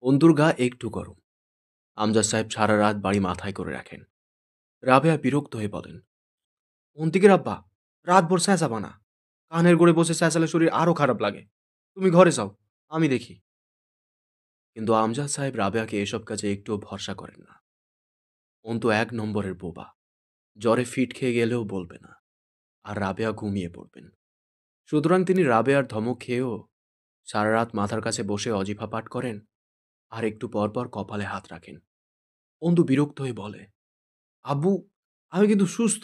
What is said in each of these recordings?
অন্তুর গা একটু গরম। আমজাদ সাহেব সারা রাত বাড়ি মাথায় করে রাখেন। রাবেয়া বিরক্ত হয়ে বলেন, অন্তিকের আব্বা, রাতভর চেঁচাবা না। কানের গোড়ে বসে চেঁচালে শরীর আরো খারাপ লাগে। তুমি ঘরে যাও, আমি দেখি। কিন্তু আমজাদ সাহেব রাবেয়াকে এসব কাজে একটুও ভরসা করেন না। অন্তু এক নম্বরের বোবা। জ্বরে ফিট খেয়ে গেলেও বলবে না, আর রাবেয়া ঘুমিয়ে পড়বেন। সুতরাং তিনি রাবেয়ার ধমক খেয়েও সারা রাত মাথার কাছে বসে অজিফা পাঠ করেন, আর একটু পর পর কপালে হাত রাখেন। অন্তু বিরক্ত হয়ে বলে, আব্বু, আমি কিন্তু সুস্থ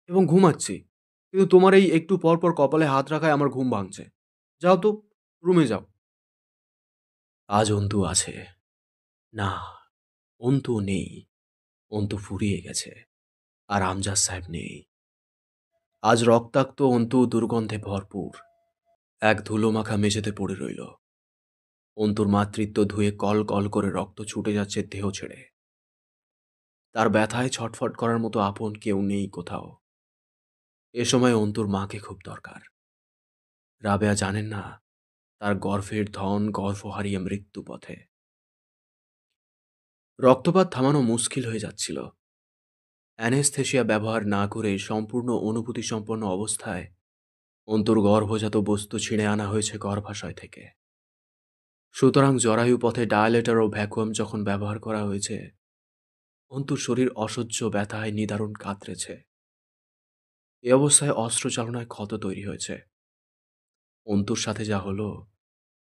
এবং ঘুমাচ্ছি, কিন্তু তোমার এই একটু পর পর কপালে হাত রাখায় আমার ঘুম ভাঙছে। যাও তো, রুমে যাও। আজ অন্তু আছে? না, অন্তু নেই। অন্তু ফুরিয়ে গেছে, আর আমজাদ সাহেব নেই। আজ রক্তাক্ত অন্তু দুর্গন্ধে ভরপুর এক ধুলোমাখা মেঝেতে পড়ে রইল। অন্তুর মাতৃত্ব ধুয়ে কল কল করে রক্ত ছুটে যাচ্ছে দেহ ছেড়ে। তার ব্যথায় ছটফট করার মতো আপন কেউ নেই কোথাও। এ সময় অন্তুর মাকে খুব দরকার। রাবেয়া জানেন না তার গর্ভের ধন গর্ভ হারিয়ে মৃত্যু পথে। রক্তপাত থামানো মুশকিল হয়ে যাচ্ছিল। অ্যানেস্থেশিয়া ব্যবহার না করে সম্পূর্ণ অনুভূতি সম্পন্ন অবস্থায় অন্তুর গর্ভজাত বস্তু ছিঁড়ে আনা হয়েছে গর্ভাশয় থেকে। সুতরাং জরায়ু পথে ডায়ালেটর ও ভ্যাকুয়াম যখন ব্যবহার করা হয়েছে, অন্তুর শরীর অসহ্য ব্যথায় নিদারুণ কাতরেছে। এ অবস্থায় অস্ত্র চালনায় ক্ষত তৈরি হয়েছে। অন্তুর সাথে যা হলো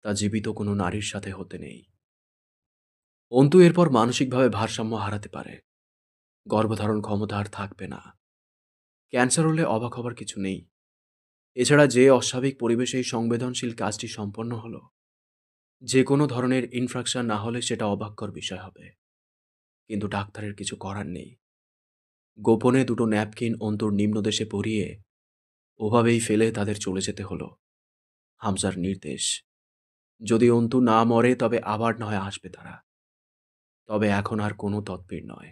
তা জীবিত কোনো নারীর সাথে হতে নেই। অন্তু এরপর মানসিকভাবে ভারসাম্য হারাতে পারে। গর্ভধারণ ক্ষমতা আর থাকবে না। ক্যান্সার হলে অবাক হবার কিছু নেই। এছাড়া যে অস্বাভাবিক পরিবেশে এই সংবেদনশীল কাজটি সম্পন্ন হলো, যে কোনো ধরনের ইনফ্রাকশন না হলে সেটা অবাক্যর বিষয় হবে। কিন্তু ডাক্তারের কিছু করার নেই। গোপনে দুটো ন্যাপকিন অন্তুর নিম্নদেশে পরিয়ে ওভাবেই ফেলে তাদের চলে যেতে হলো। হামজার নির্দেশ, যদি অন্তু না মরে তবে আবার নয় আসবে তারা। তবে এখন আর কোনো তদবির নয়।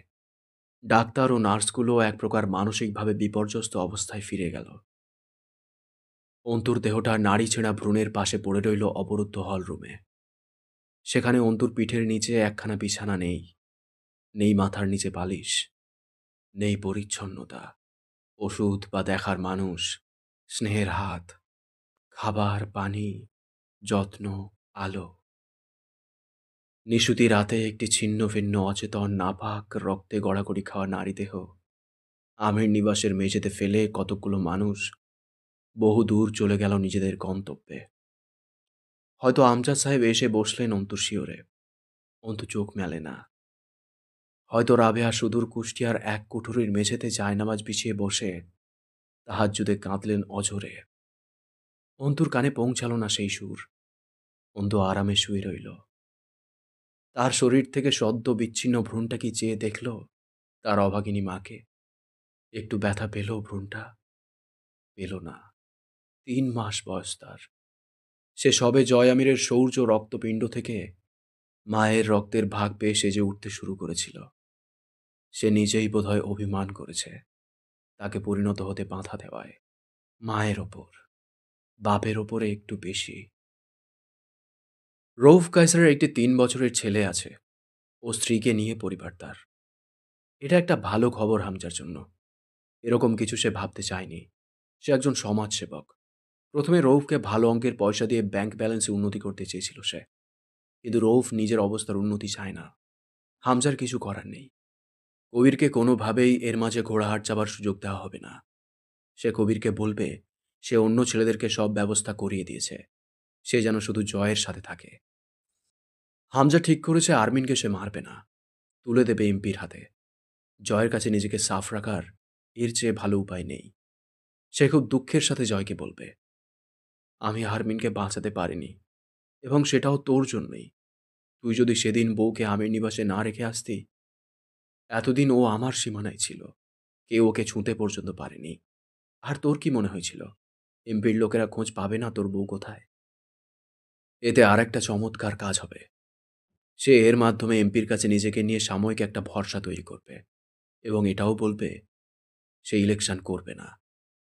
ডাক্তার ও নার্সগুলো এক প্রকার মানসিকভাবে বিপর্যস্ত অবস্থায় ফিরে গেল। অন্তুর দেহটা নাড়ি ছেঁড়া ভ্রূণের পাশে পড়ে রইল অবরুদ্ধ হলরুমে। সেখানে অন্তুর পিঠের নিচে একখানা বিছানা নেই। নেই মাথার নিচে বালিশ। নেই পরিচ্ছন্নতা, ওষুধ বা দেখার মানুষ, স্নেহের হাত, খাবার, পানি, যত্ন, আলো। নিশুতি রাতে একটি ছিন্ন ভিন্ন অচেতন নাপাক রক্তে গড়াগড়ি খাওয়া নারী দেহ আমির নিবাসের মেঝেতে ফেলে কতকগুলো মানুষ বহু দূর চলে গেল নিজেদের গন্তব্যে। হয়তো আমজাদ সাহেব এসে বসলেন অন্তুর শিয়রে। অন্তু চোখ মেলে না। হয়তো রাবেয়া সুদূর কুষ্টিয়ার এক কুঠুরির মেঝেতে জায়নামাজ বিছিয়ে বসে তাহাজ্জুদে কাঁদলেন অঝোরে। অন্তুর কানে পৌঁছাল না সেই সুর। অন্তু আরামে শুয়ে রইল। তার শরীর থেকে সদ্য বিচ্ছিন্ন ভ্রূণটা কি চেয়ে দেখল তার অভাগিনী মাকে। একটু ব্যথা পেল ভ্রূণটা? পেল না। 3 মাস বয়স তার। সে সবে জয় আমিরের শৌর্য রক্তপিণ্ড থেকে মায়ের রক্তের ভাগ পেয়ে সেজে উঠতে শুরু করেছিল। সে নিজেই বোধহয় অভিমান করেছে তাকে পরিণত হতে বাধা দেওয়ায়। মায়ের ওপর, বাপের ওপরে একটু বেশি। রউফ কায়সারের একটি 3 বছরের ছেলে আছে। ও স্ত্রীকে নিয়ে পরিবার তার। এটা একটা ভালো খবর হামজার জন্য। এরকম কিছু সে ভাবতে চায়নি। সে একজন সমাজসেবক। প্রথমে রউফকে ভালো অঙ্কের পয়সা দিয়ে ব্যাংক ব্যালেন্সে উন্নতি করতে চেয়েছিল সে। কিন্তু রউফ নিজের অবস্থার উন্নতি চায় না। হামজার কিছু করার নেই। কবিরকে কোনোভাবেই এর মাঝে ঘোড়াহাট যাবার সুযোগ দেওয়া হবে না। সে কবিরকে বলবে সে অন্য ছেলেদেরকে সব ব্যবস্থা করিয়ে দিয়েছে, সে যেন শুধু জয়ের সাথে থাকে। হামজা ঠিক করেছে আরমিনকে সে মারবে না, তুলে দেবে এমপির হাতে। জয়ের কাছে নিজেকে সাফ রাখার এর চেয়ে ভালো উপায় নেই। সে খুব দুঃখের সাথে জয়কে বলবে, আমি আরমিনকে বাঁচাতে পারিনি, এবং সেটাও তোর জন্যই। তুই যদি সেদিন বউকে আমির নিবাসে না রেখে আসতি, এতদিন ও আমার সীমানায় ছিল। কেউ ওকে ছুঁতে পর্যন্ত পারেনি। আর তোর কি মনে হয়েছিল এমপির লোকেরা খোঁজ পাবে না তোর বউ কোথায়? এতে আর একটা চমৎকার কাজ হবে। সে এর মাধ্যমে এমপির কাছে নিজেকে নিয়ে সাময়িক একটা ভরসা তৈরি করবে, এবং এটাও বলবে সে ইলেকশন করবে না।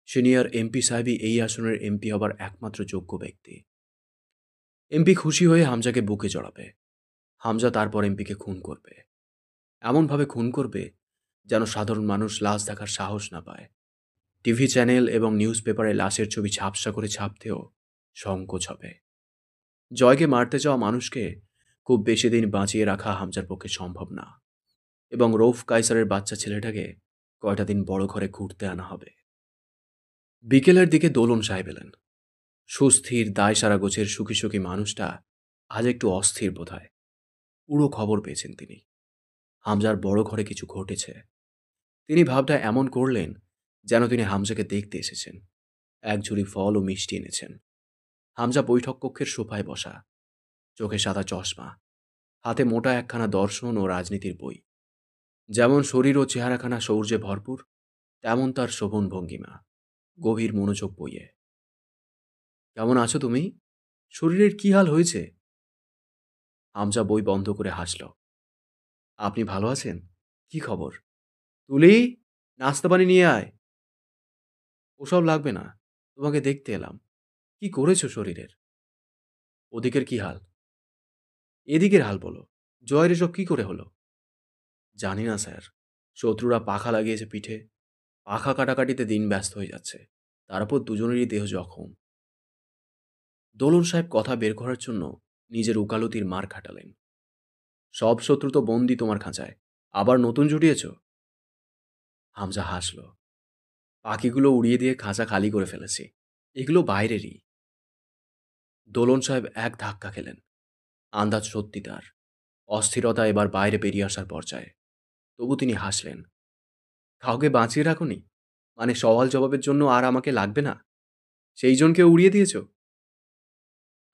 সিনিয়র এমপি সাহেবই এই আসনের এমপি হবার একমাত্র যোগ্য ব্যক্তি। এমপি খুশি হয়ে হামজাকে বুকে জড়াবে। হামজা তারপর এমপিকে খুন করবে, এমনভাবে খুন করবে যেন সাধারণ মানুষ লাশ দেখার সাহস না পায়। টিভি চ্যানেল এবং নিউজ পেপারে লাশের ছবি ঝাপসা করে ছাপতেও সংকোচ হবে। জয়কে মারতে যাওয়া মানুষকে খুব বেশি দিন বাঁচিয়ে রাখা হামজার পক্ষে সম্ভব না, এবং রৌফ কাইসারের বাচ্চা ছেলেটাকে কয়টা দিন বড় ঘরে ঘুরতে আনা হবে। বিকেলের দিকে দোলন সাহেব এলেন। সুস্থির দায়সারা গোছের সুখী সুখী মানুষটা আজ একটু অস্থির বোধহয়। পুরো খবর পেয়েছেন তিনি। হামজার বড় ঘরে কিছু ঘটেছে। তিনি ভাবটা এমন করলেন যেন তিনি হামজাকে দেখতে এসেছেন। এক ঝুড়ি ফল ও মিষ্টি এনেছেন। হামজা বৈঠক কক্ষের সোফায় বসা, চোখে সাদা চশমা, হাতে মোটা একখানা দর্শন ও রাজনীতির বই। যেমন শরীর ও চেহারাখানা শৌর্যে ভরপুর, তেমন তার শোভন ভঙ্গিমা, গভীর মনোযোগ বইয়ে। কেমন আছো তুমি? শরীরের কি হাল হয়েছে? হামজা বই বন্ধ করে হাসল। আপনি ভালো আছেন? কি খবর? তুলি, নাস্তা পানি নিয়ে আয়। ওসব লাগবে না, তোমাকে দেখতে এলাম। কি করেছো শরীরের? ওদিকের কি হাল? এদিকের হাল বলো। জয়ের এসব কি করে হলো? জানি না স্যার। শত্রুরা পাখা লাগিয়েছে পিঠে। পাখা কাটাকাটিতে দিন ব্যস্ত হয়ে যাচ্ছে। তারপর দুজনেরই দেহ জখম। দোলন সাহেব কথা বের করার জন্য নিজের উকালতির মার খাটালেন। সব শত্রু তো বন্দি তোমার খাঁচায়, আবার নতুন জুটিয়েছ? হামজা হাসল। পাখিগুলো উড়িয়ে দিয়ে খাঁচা খালি করে ফেলেছি। এগুলো বাইরেরই। দোলন সাহেব এক ধাক্কা খেলেন। আন্দাজ সত্যি তার। অস্থিরতা এবার বাইরে বেরিয়ে আসার পর্যায়ে। তবু তিনি হাসলেন। কাউকে বাঁচিয়ে রাখুনি? মানে সওয়াল জবাবের জন্য আর আমাকে লাগবে না? সেই জনকে উড়িয়ে দিয়েছ?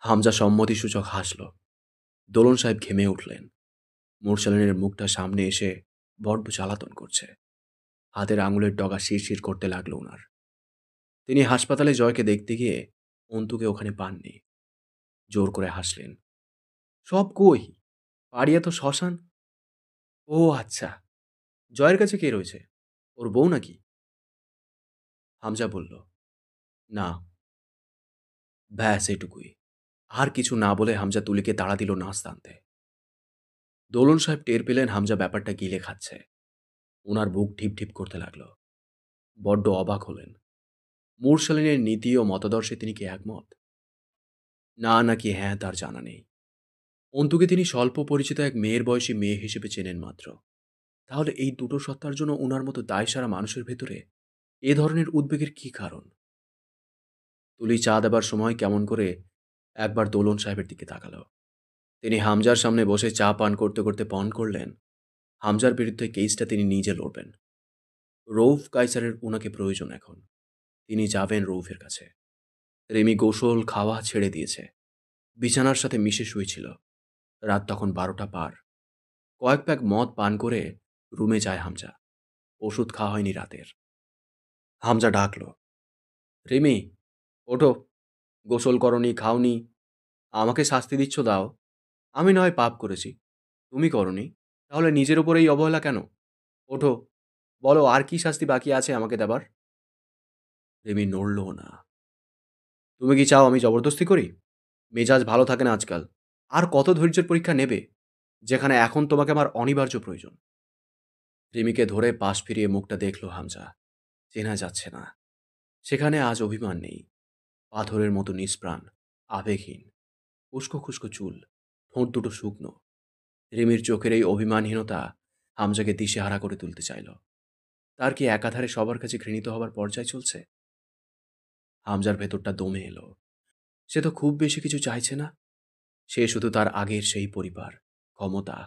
হামজা সম্মতিসূচক হাসল। দোলন সাহেব ঘেমে উঠলেন। মোরসালিনের মুখটা সামনে এসে বড্ড জ্বালাতন করছে। হাতের আঙুলের ডগা শিরশির করতে লাগলো ওনার। তিনি হাসপাতালে জয়কে দেখতে গিয়ে অন্তুকে ওখানে পাননি। জোর করে হাসলেন। সব কই? পাড়িয়া তো শ্মশান। ও আচ্ছা, জয়ের কাছে কে রয়েছে? ওর বউ নাকি? হামজা বলল, না। ব্যাস এটুকুই। আর কিছু না বলে হামজা তুলিকে তাড়া দিল নাস্তা আনতে। দোলন সাহেব টের পেলেন হামজা ব্যাপারটা গিলে খাচ্ছে। ওনার বুক ঢিপ ঢিপ করতে লাগলো। বড্ড অবাক হলেন। মুরসালিনের নীতি ও মতাদর্শে তিনি কি একমত? না নাকি হ্যাঁ তার জানা নেই। অন্তুকে তিনি স্বল্প পরিচিত এক মেয়ের বয়সী মেয়ে হিসেবে চেনেন মাত্র। তাহলে এই দুটো সত্তার জন্য ওনার মতো দায়সারা মানুষের ভেতরে এ ধরনের উদ্বেগের কি কারণ? তুলি চা দেবার সময় কেমন করে একবার দোলন সাহেবের দিকে তাকাল। তিনি হামজার সামনে বসে চা পান করতে করতে পণ করলেন হামজার বিরুদ্ধে কেসটা তিনি নিজে লড়বেন। রৌফ কাইসারের ওনাকে প্রয়োজন এখন। তিনি যাবেন রৌফের কাছে। রেমি গোসল খাওয়া ছেড়ে দিয়েছে। বিছানার সাথে মিশে শুয়েছিল। রাত তখন 12টা পার। কয়েক প্যাক মদ পান করে রুমে যায় হামজা। ওষুধ খাওয়া হয়নি রাতের। হামজা ডাকল, রিমি, ওঠো। গোসল করনি, খাওনি, আমাকে শাস্তি দিচ্ছ দাও। আমি নয় পাপ করেছি, তুমি করনি, তাহলে নিজের উপর এই অবহেলা কেন? ওঠো, বলো আর কি শাস্তি বাকি আছে আমাকে দেবার? রিমি নড়ল না। তুমি কি চাও আমি জবরদস্তি করি? মেজাজ ভালো থাকে না আজকাল। আর কত ধৈর্যের পরীক্ষা নেবে, যেখানে এখন তোমাকে আমার অনিবার্য প্রয়োজন। রিমিকে ধরে পাশ ফিরিয়ে মুখটা দেখল হামজা। চেনা যাচ্ছে না। সেখানে আজ অভিমান নেই। পাথরের মতো নিষ্প্রাণ, আবেগহীন, উস্কো খুস্কো চুল, ঠোঁট দুটো শুকনো। রিমির চোখের এই অভিমানহীনতা হামজাকে দিশেহারা করে তুলতে চাইল। তার কি একাধারে সবার কাছে ঘৃণিত হবার পর্যায় চলছে? হামজার ভেতরটা দমে এলো। সে তো খুব বেশি কিছু চাইছে না। সে শুধু তার আগের সেই পরিবার, ক্ষমতা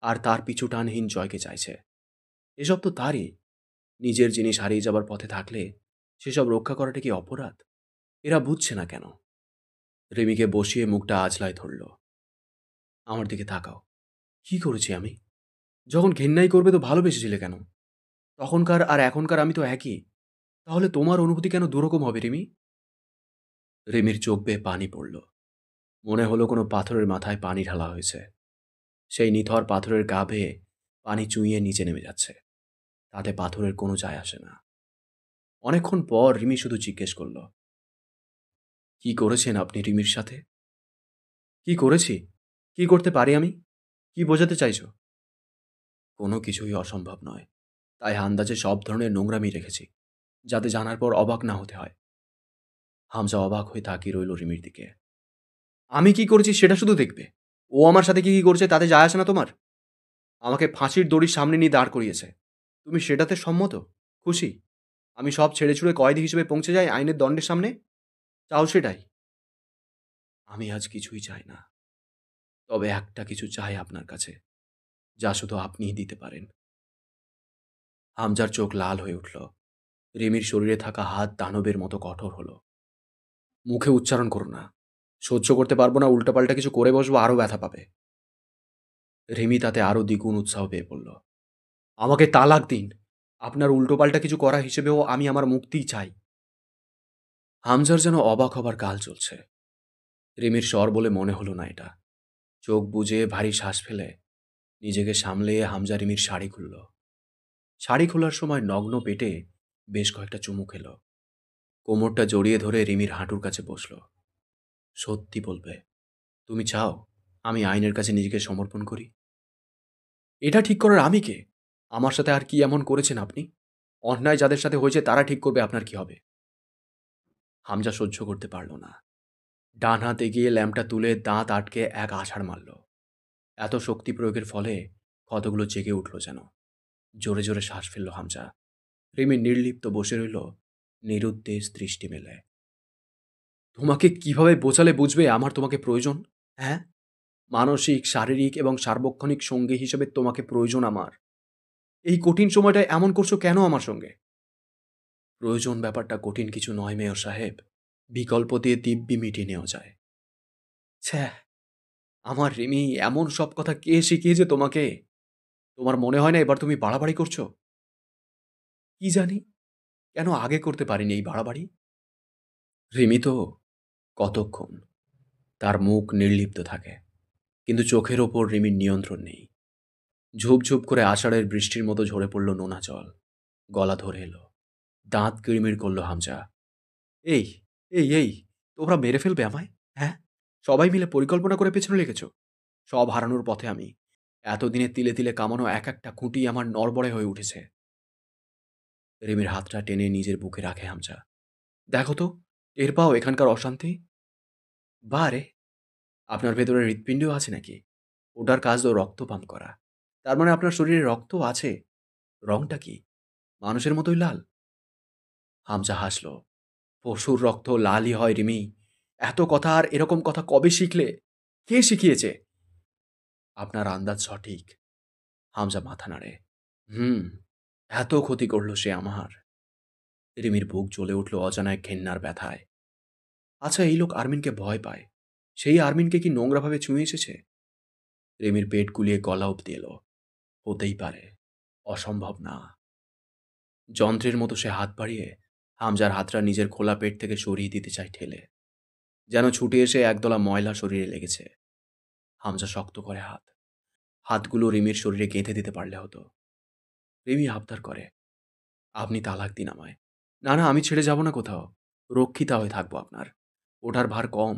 আর তার পিছু টানহীন জয়কে চাইছে। এসব তো তারই। নিজের জিনিস হারিয়ে যাবার পথে থাকলে সেসব রক্ষা করাটা কি অপরাধ? এরা বুঝছে না কেন? রিমিকে বসিয়ে মুখটা আঁচলায় ধরল। আমার দিকে তাকাও। কি করেছি আমি? যখন ঘেন্নাই করবে তো ভালোবেসেছিলে কেন? তখনকার আর এখনকার আমি তো একই। তাহলে তোমার অনুভূতি কেন দুরকম হবে রিমি? রিমির চোখ বেয়ে পানি পড়ল। মনে হলো কোনো পাথরের মাথায় পানি ঢালা হয়েছে। সেই নিথর পাথরের গা বেয়ে পানি চুইয়ে নিচে নেমে যাচ্ছে। তাতে পাথরের কোনো যায় আসে না। অনেকক্ষণ পর রিমি শুধু জিজ্ঞেস করল, কি করেছেন আপনি রিমির সাথে? কি করেছি? কি করতে পারি আমি? কি বোঝাতে চাইছো? কোনো কিছুই অসম্ভব নয়। তাই আন্দাজে সব ধরনের নোংরামি রেখেছি, যাতে জানার পর অবাক না হতে হয়। হামজা অবাক হয়ে তাকিয়ে রইল রিমির দিকে। আমি কি করেছি সেটা শুধু দেখবে। ও আমার সাথে কি করছে তাতে যায় আসে না তোমার? আমাকে ফাঁসির দড়ির সামনে নিয়ে দাঁড় করিয়েছে। তুমি সেটাতে সম্মত? খুশি? আমি সব ছেড়ে ছুড়ে কয়েদি হিসেবে পৌঁছে যাই আইনের দণ্ডের সামনে? চাও সেটাই? আমি আজ কিছুই চাই না। তবে একটা কিছু চাই আপনার কাছে, যা শুধু আপনিই দিতে পারেন। হামজার চোখ লাল হয়ে উঠল। রিমির শরীরে থাকা হাত দানবের মতো কঠোর হলো। মুখে উচ্চারণ করো না। সহ্য করতে পারবো না, উল্টাপাল্টা কিছু করে বসবো, আরও ব্যথা পাবে। রিমি তাতে আরও দ্বিগুণ উৎসাহ পেয়ে পড়ল। আমাকে তালাক দিন। আপনার উল্টোপাল্টা কিছু করা হিসেবেও আমি আমার মুক্তিই চাই। হামজার যেন অবাক হবার কাল চলছে। রিমির স্বর বলে মনে হলো না এটা। চোখ বুজে ভারী শ্বাস ফেলে নিজেকে সামলে হামজা রিমির শাড়ি খুলল। শাড়ি খোলার সময় নগ্ন পেটে বেশ কয়েকটা চুমু খেল। কোমরটা জড়িয়ে ধরে রিমির হাঁটুর কাছে বসল। সত্যি বলবে, তুমি চাও আমি আইনের কাছে নিজেকে সমর্পণ করি? এটা ঠিক করার আমি কে? আমার সাথে আর কি এমন করেছেন আপনি? অন্যায় যাদের সাথে হয়েছে তারা ঠিক করবে আপনার কি হবে। হামজা সহ্য করতে পারল না। ডান হাত এগিয়ে ল্যাম্পটা তুলে দাঁত আটকে এক আছাড় মারল। এত শক্তি প্রয়োগের ফলে ক্ষতগুলো জেগে উঠল যেন। জোরে জোরে শ্বাস ফেলল হামজা। রিমি নির্লিপ্ত বসে রইল, নিরুদ্দেশ দৃষ্টি মেলে। তোমাকে কিভাবে বোঝালে বুঝবে আমার তোমাকে প্রয়োজন? হ্যাঁ, মানসিক, শারীরিক এবং সার্বক্ষণিক সঙ্গী হিসেবে তোমাকে প্রয়োজন আমার। এই কঠিন সময়টায় এমন করছো কেন আমার সঙ্গে? প্রয়োজন ব্যাপারটা কঠিন কিছু নয় মেয়র সাহেব। বিকল্প দিয়ে দিব্যি মিটিয়ে নেওয়া যায়। ছ্যাঃ, আমার রিমি, এমন সব কথা কে শিখিয়েছে তোমাকে? তোমার মনে হয় না এবার তুমি বাড়াবাড়ি করছো? কি জানি, কেন আগে করতে পারিনি এই বাড়াবাড়ি? রিমি তো কতক্ষণ তার মুখ নির্লিপ্ত থাকে, কিন্তু চোখের ওপর রিমির নিয়ন্ত্রণ নেই। ঝুপঝুপ করে আষাঢ়ের বৃষ্টির মতো ঝরে পড়ল নোনা জল। গলা ধরে এলো। দাঁত কিড়মিড় করল হামজা। এই, এই, তোমরা মেরে ফেলবে আমায়? হ্যাঁ? সবাই মিলে পরিকল্পনা করে পেছনে লেগেছ? সব হারানোর পথে আমি। এতদিনে তিলে তিলে কামানো এক একটা খুঁটি আমার নড়বড়ে হয়ে উঠেছে। রিমির হাতটা টেনে নিজের বুকে রাখে হামজা। দেখো তো, টের পাও এখানকার অশান্তি? বারে, আপনার ভেতরে হৃৎপিণ্ডও আছে নাকি? ওটার কাজ তো রক্ত পান করা। তার মানে আপনার শরীরে রক্ত আছে। রংটা কি? মানুষের মতোই লাল? হামজা হাসল। পশুর রক্ত লালই হয় রিমি। এত কথা আর এরকম কথা কবে শিখলে? কে শিখিয়েছে? আপনার আন্দাজ সঠিক। হামজা মাথা নাড়ে। হুম, এত ক্ষতি করল সে আমার। রিমির বুক জ্বলে উঠল অজানা এক ঘেন্নার ব্যথায়। আচ্ছা, এই লোক আরমিনকে ভয় পায়। সেই আরমিনকে কি নোংরাভাবে ছুঁয়ে এসেছে? রিমির পেট গুলিয়ে গলা অব্দি এলো। হতেই পারে, অসম্ভব না। যন্ত্রের মতো সে হাত বাড়িয়ে হামজার হাতটা নিজের খোলা পেট থেকে সরিয়ে দিতে চায় ঠেলে, যেন ছুটে এসে একদলা ময়লা শরীরে লেগেছে। হামজা শক্ত করে হাত। হাতগুলো রিমির শরীরে গেঁথে দিতে পারলে হতো। রিমি আবদার করে, আপনি তালাক দিন আমায়। না না, আমি ছেড়ে যাব না কোথাও। রক্ষিতা হয়ে থাকবো আপনার। ওঠার ভার কম।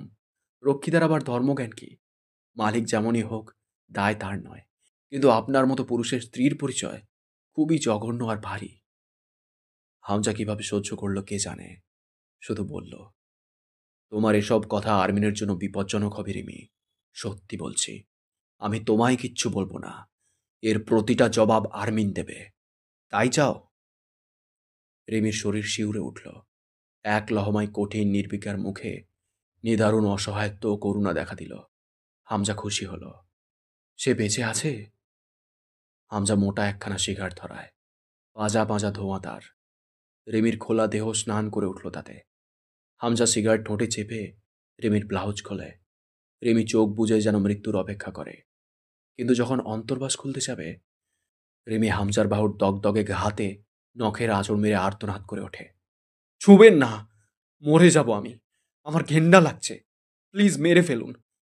রক্ষিতার আবার ধর্মজ্ঞান কি? মালিক যেমনই হোক, দায় তার নয়। কিন্তু আপনার মতো পুরুষের স্ত্রীর পরিচয় খুবই জঘন্য আর ভারী। হামজা কিভাবে সহ্য করলো কে জানে। শুধু বলল, তোমার এসব কথা আর্মিনের জন্য বিপজ্জনক হবে রিমি। সত্যি বলছি, আমি তোমায় কিচ্ছু বলবো না। এর প্রতিটা জবাব আর্মিন দেবে। তাই চাও? রিমির শরীর শিউরে উঠল। এক লহমায় কঠিন নির্বিকার মুখে নিদারুণ অসহায়ত্ব ও করুণা দেখা দিল। হামজা খুশি হল। সে বেঁচে আছে? হামজা মোটা একখানা সিগার ধরায়। পাঁজা পাঁজা ধোঁয়া তার। রিমির খোলা দেহ স্নান করে উঠল তাতে। হামজা সিগারেট ঠোঁটে চেপে রিমির ব্লাউজ খোলে। রিমি চোখ বুজে যেন মৃত্যুর অপেক্ষা করে। কিন্তু যখন অন্তর্বাস খুলতে যাবে, রিমি হামজার বাহুর দগদগে হাতে নখের আঁচড় মেরে আর্তনাদ করে ওঠে। ছুবেন না, মরে যাব আমি। আমার ঘেন্না লাগছে। প্লিজ মেরে ফেলুন।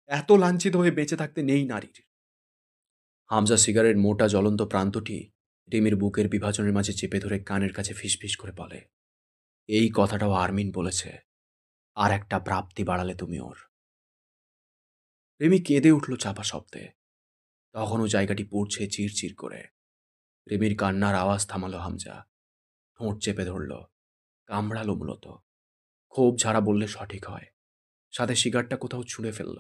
এত লাঞ্ছিত হয়ে বেঁচে থাকতে নেই নারীর। হামজা সিগারের মোটা জ্বলন্ত প্রান্তটি রিমির বুকের বিভাজনের মাঝে চেপে ধরে কানের কাছে ফিসফিস করে বলে, এই কথাটাও আর্মিন বলেছে, আর একটা প্রাপ্তি বাড়ালে তুমি ওর। রিমি কেঁদে উঠল চাপা শব্দে। তখনও জায়গাটি পড়ছে চিরচির করে। রিমির কান্নার আওয়াজ থামালো হামজা। ঠোঁট চেপে ধরল, কামড়ালো মূলত। ক্ষোভ ঝাড়া বললে সঠিক হয়। সাথে সিগারটা কোথাও ছুঁড়ে ফেলল।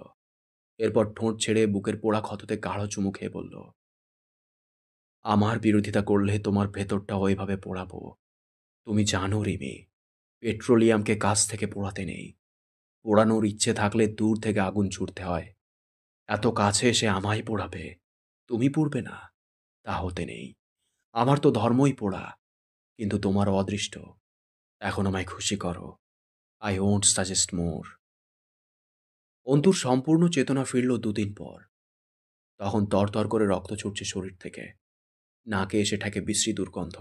এরপর ঠোঁট ছেড়ে বুকের পোড়া ক্ষততে গাঢ় চুমু খেয়ে বলল, আমার বিরোধিতা করলে তোমার ভেতরটাও এভাবে পোড়াবো। তুমি জানো রিমি, পেট্রোলিয়ামকে কাছ থেকে পোড়াতে নেই। পোড়ানোর ইচ্ছে থাকলে দূর থেকে আগুন ছুটতে হয়। এত কাছে এসে আমায় পোড়াবে, তুমি পুড়বে না, তা হতে নেই। আমার তো ধর্মই পোড়া, কিন্তু তোমার অদৃষ্ট। এখন আমায় খুশি করো। আই ওন্ট সাজেস্ট মোর। অন্তুর সম্পূর্ণ চেতনা ফিরল দুদিন পর। তখন তরতর করে রক্ত ছুটছে শরীর থেকে। নাকে এসে ঠেকে বিশ্রী দুর্গন্ধ।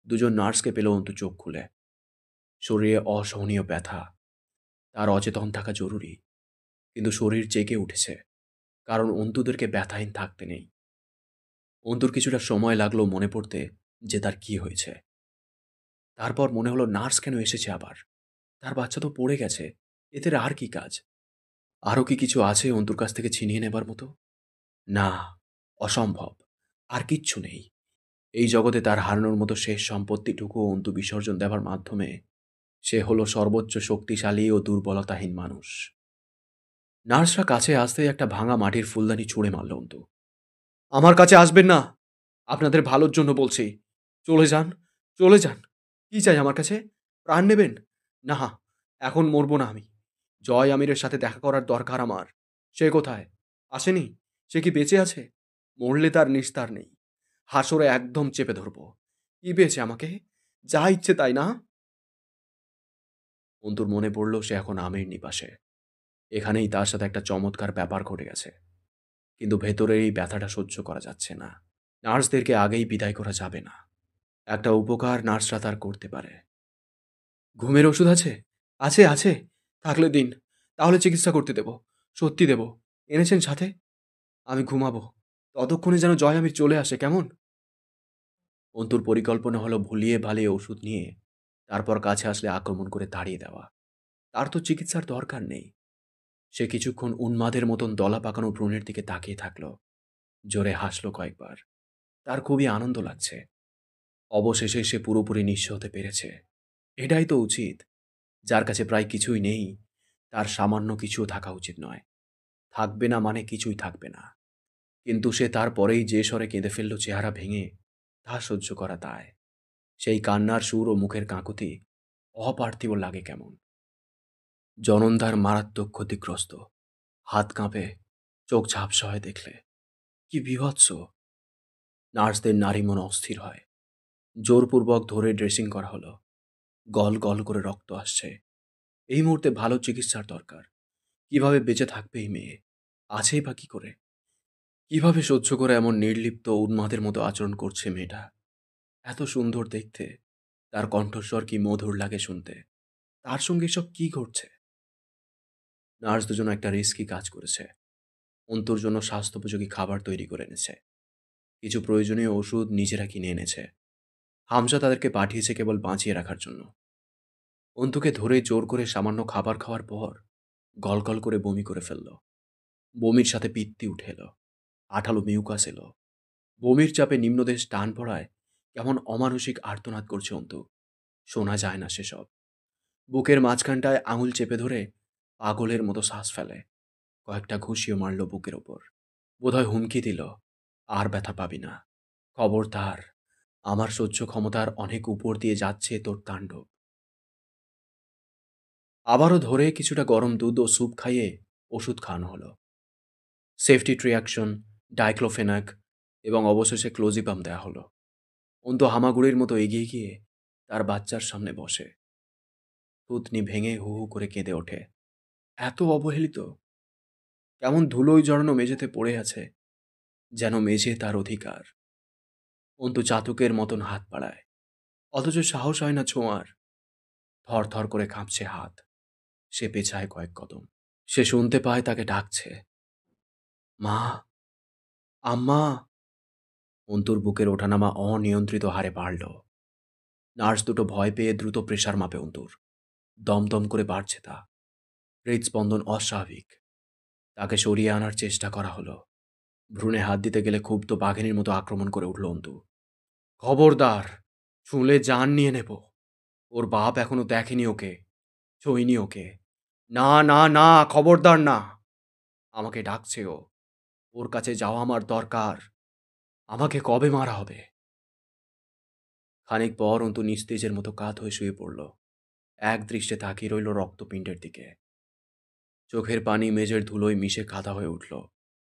দুজন নার্সকে পেল অন্তু চোখ খুলে। শরীরে অসহনীয় ব্যথা। তার অচেতন থাকা জরুরি, কিন্তু শরীর জেগে উঠেছে, কারণ অন্তুদেরকে ব্যথাহীন থাকতে নেই। অন্তুর কিছুটা সময় লাগলো মনে পড়তে যে তার কি হয়েছে। তারপর মনে হলো নার্স কেন এসেছে আবার? তার বাচ্চা তো পড়ে গেছে, এদের আর কি কাজ? আরও কি কিছু আছে অন্তুর কাছ থেকে ছিনিয়ে নেবার মতো? না, অসম্ভব। আর কিচ্ছু নেই। এই জগতে তার হারানোর মতো শেষ সম্পত্তিটুকু অন্তু বিসর্জন দেবার মাধ্যমে সে হলো সর্বোচ্চ শক্তিশালী ও দুর্বলতাহীন মানুষ। নার্সরা কাছে আসতেই একটা ভাঙা মাটির ফুলদানি ছুঁড়ে মারল অন্তু। আমার কাছে আসবেন না, আপনাদের ভালোর জন্য বলছি। চলে যান, চলে যান। কি চাই আমার কাছে? প্রাণ নেবেন? না, এখন মরব না আমি। জয় আমিরের সাথে দেখা করার দরকার আমার। সে কোথায়? আসেনি? সে কি বেঁচে আছে? মরলে তার নিস্তার নেই। হাসরে একদম চেপে ধরব। কি পেয়েছে আমাকে? যা ইচ্ছে তাই না? অন্তুর মনে পড়ল সে এখন আমির নিবাসে। এখানেই তার সাথে একটা চমৎকার ব্যাপার ঘটে গেছে। কিন্তু ভেতরের এই ব্যথাটা সহ্য করা যাচ্ছে না। নার্সদেরকে আগেই বিদায় করা যাবে না। একটা উপকার নার্সরা তার করতে পারে। ঘুমের ওষুধ আছে? আছে, আছে। থাকলে দিন। তাহলে চিকিৎসা করতে দেব। সত্যি দেব। এনেছেন সাথে? আমি ঘুমাবো। ততক্ষণে যেন জয় আমির চলে আসে, কেমন? অন্তুর পরিকল্পনা হলো ভুলিয়ে ভালিয়ে ওষুধ নিয়ে তারপর কাছে আসলে আক্রমণ করে তাড়িয়ে দেওয়া। তার তো চিকিৎসার দরকার নেই। সে কিছুক্ষণ উন্মাদের মতন দলা পাকানো ভ্রূণের দিকে তাকিয়ে থাকল। জোরে হাসল কয়েকবার। তার খুবই আনন্দ লাগছে। অবশেষে সে পুরোপুরি নিঃস্ব হতে পেরেছে। এটাই তো উচিত। যার কাছে প্রায় কিছুই নেই, তার সামান্য কিছুও থাকা উচিত নয়। থাকবে না মানে কিছুই থাকবে না। কিন্তু সে তারপরেই যে স্বরে কেঁদে ফেলল চেহারা ভেঙে, তা সহ্য করা দায়। সেই কান্নার সুর ও মুখের কাঁকুতি অপার্থিব লাগে কেমন। জননধার মারাত্মক ক্ষতিগ্রস্ত। হাত কাঁপে, চোখ ঝাপসা হয় দেখলে। কি বীভৎস! নার্সদের নারী মন অস্থির হয়। জোরপূর্বক ধরে ড্রেসিং করা হলো। গল গল করে রক্ত আসছে। এই মুহূর্তে ভালো চিকিৎসার দরকার। কিভাবে বেঁচে থাকবে এই মেয়ে? আছেই বা কি করে? কিভাবে সহ্য করে এমন নির্লিপ্ত উন্মাদের মতো আচরণ করছে মেয়েটা? এত সুন্দর দেখতে, তার কণ্ঠস্বর কি মধুর লাগে শুনতে। তার সঙ্গে এসব কি ঘটছে? নার্স দুজন একটা রিস্কি কাজ করেছে। অন্তুর জন্য স্বাস্থ্যোপযোগী খাবার তৈরি করে এনেছে। কিছু প্রয়োজনীয় ওষুধ নিজেরা কিনে এনেছে। হামজা তাদেরকে পাঠিয়েছে কেবল বাঁচিয়ে রাখার জন্য। অন্তুকে ধরে জোর করে সামান্য খাবার খাওয়ার পর গলগল করে বমি করে ফেলল। বমির সাথে পিত্তি উঠে এলো। আঠালো মিউকাস এলো। বমির চাপে নিম্নদেশ টান পড়ায় কেমন অমানসিক আর্তনাদ করছে অন্তু। শোনা যায় না সেসব। বুকের মাঝখানটায় আঙুল চেপে ধরে পাগলের মতো শ্বাস ফেলে। কয়েকটা ঘুষিও মারল বুকের ওপর। বোধহয় হুমকি দিল, আর ব্যথা পাবি না। খবরদার, আমার সহ্য ক্ষমতার অনেক উপর দিয়ে যাচ্ছে তোর তাণ্ডব। আবারও ধরে কিছুটা গরম দুধ ও স্যুপ খাইয়ে ওষুধ খাওয়ানো হলো। সেফটি ট্রিয়াকশন, ডাইক্লোফেনাক এবং অবশেষে ক্লোজিপাম দেয়া হলো। অন্তু হামাগুড়ির মতো এগিয়ে গিয়ে তার বাচ্চার সামনে বসে। থুতনি ভেঙে হু হু করে কেঁদে ওঠে। এত অবহেলিত! কেমন ধুলোয় জড়ানো মেঝেতে পড়ে আছে, যেন মেঝে তার অধিকার। অন্তু চাতকের মতন হাত বাড়ায়, অথচ সাহস হয় না ছোঁয়ার। থর থর করে কাঁপছে হাত। সে পেছায় কয়েক কদম। সে শুনতে পায় তাকে ডাকছে, মা, আম্মা। অন্তুর বুকের ওঠানামা অনিয়ন্ত্রিত হারে বাড়ল। নার্স দুটো ভয় পেয়ে দ্রুত প্রেশার মাপে অন্তুর। দমদম করে বাড়ছে তা। হৃদস্পন্দন অস্বাভাবিক। তাকে সরিয়ে আনার চেষ্টা করা হলো। ভ্রূণে হাত দিতে গেলে ক্ষুব্ধ বাঘিনীর মতো আক্রমণ করে উঠল অন্তু। খবরদার, ছুঁলে জান নিয়ে নেব। ওর বাপ এখনো দেখেনি ওকে, ছুঁইনি ওকে। না না না, খবরদার না। আমাকে ডাকছে ও, ওর কাছে যাওয়া আমার দরকার। আমাকে কবে মারা হবে? খানিক পর অন্তু নিস্তেজের মতো কাত হয়ে শুয়ে পড়ল। এক দৃষ্টে তাকিয়ে রইল রক্তপিণ্ডের দিকে। চোখের পানি মেঝের ধুলোয় মিশে কাদা হয়ে উঠল।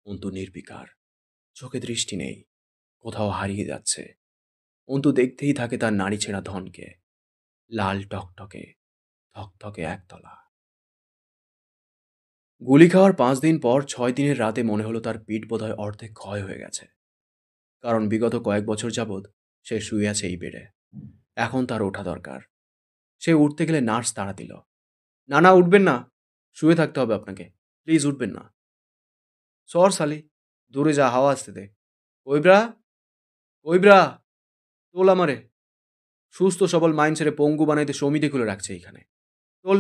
অন্তু নির্বিকার, চোখে দৃষ্টি নেই, কোথাও হারিয়ে যাচ্ছে। অন্তু দেখতেই থাকে তার নাড়ি ছেঁড়া ধনকে, লাল টকটকে, থকথকে একতলা। গুলি খাওয়ার 5 দিন পর 6 দিনের রাতে মনে হলো তার পিঠ বোধহয় অর্ধেক ক্ষয় হয়ে গেছে। কারণ বিগত কয়েক বছর যাবৎ সে শুয়ে আছে এই বেডে। এখন তার ওঠা দরকার। সে উঠতে গেলে নার্স তাড়া দিল। না না, উঠবেন না, শুয়ে থাকতে হবে আপনাকে, প্লিজ উঠবেন না। সর সালি, দূরে যা, হাওয়া আসতে দে। কইব্রা, কইব্রা, তোল আমারে। সুস্থ সবল মাইন ছেড়ে পঙ্গু বানাইতে সমিতি খুলে রাখছে এইখানে, তোল।